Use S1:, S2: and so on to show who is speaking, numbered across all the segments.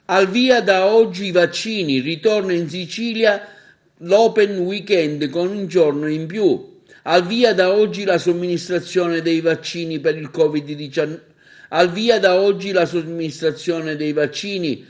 S1: Al via da oggi i vaccini, ritorna in Sicilia l'Open Weekend con un giorno in più. Al via da oggi la somministrazione dei vaccini per il Covid-19. Al via da oggi la somministrazione dei vaccini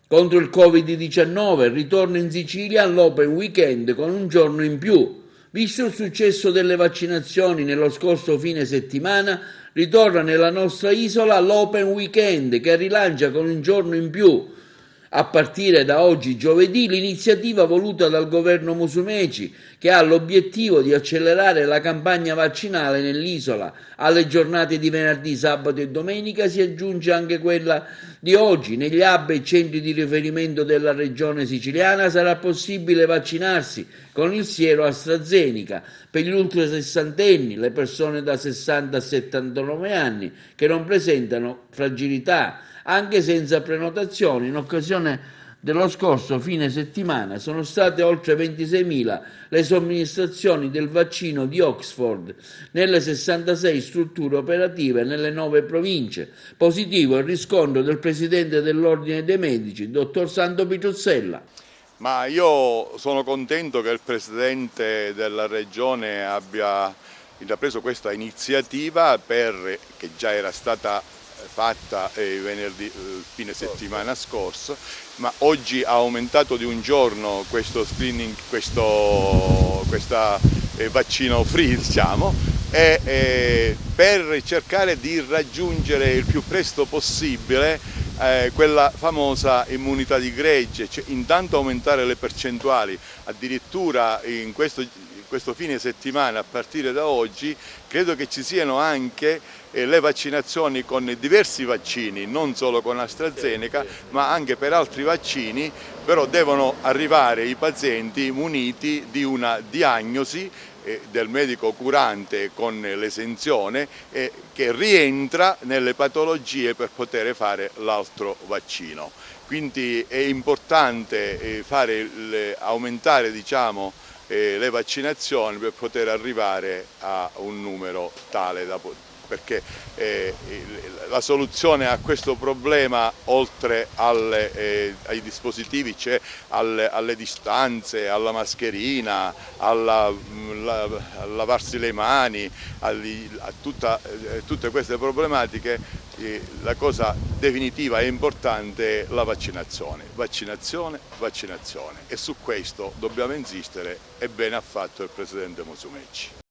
S1: contro il Covid-19, ritorna in Sicilia all'Open Weekend con un giorno in più. Visto il successo delle vaccinazioni nello scorso fine settimana, ritorna nella nostra isola l'Open Weekend che rilancia con un giorno in più. A partire da oggi giovedì l'iniziativa voluta dal governo Musumeci che ha l'obiettivo di accelerare la campagna vaccinale nell'isola. Alle giornate di venerdì, sabato e domenica si aggiunge anche quella di oggi. Negli hub e centri di riferimento della regione siciliana sarà possibile vaccinarsi con il siero AstraZeneca per gli ultrasessantenni, le persone da 60 a 79 anni che non presentano fragilità, anche senza prenotazioni. In occasione dello scorso fine settimana sono state oltre 26.000 le somministrazioni del vaccino di Oxford nelle 66 strutture operative nelle 9 province. Positivo il riscontro del presidente dell'Ordine dei Medici, dottor Santo Pitruzzella.
S2: Ma io sono contento che il Presidente della Regione abbia intrapreso questa iniziativa che già era stata fatta venerdì, fine settimana scorso, ma oggi ha aumentato di un giorno questo screening, questa vaccino free, diciamo, per cercare di raggiungere il più presto possibile quella famosa immunità di gregge, cioè intanto aumentare le percentuali. Addirittura in questo fine settimana, a partire da oggi, credo che ci siano anche le vaccinazioni con diversi vaccini, non solo con AstraZeneca, ma anche per altri vaccini, però devono arrivare i pazienti muniti di una diagnosi del medico curante con l'esenzione che rientra nelle patologie per poter fare l'altro vaccino. Quindi è importante aumentare, diciamo, le vaccinazioni per poter arrivare a un numero tale perché la soluzione a questo problema, oltre ai dispositivi, c'è alle distanze, alla mascherina, a lavarsi le mani, a tutte queste problematiche. La cosa definitiva e importante è la vaccinazione, vaccinazione, vaccinazione, e su questo dobbiamo insistere e bene ha fatto il Presidente Musumeci.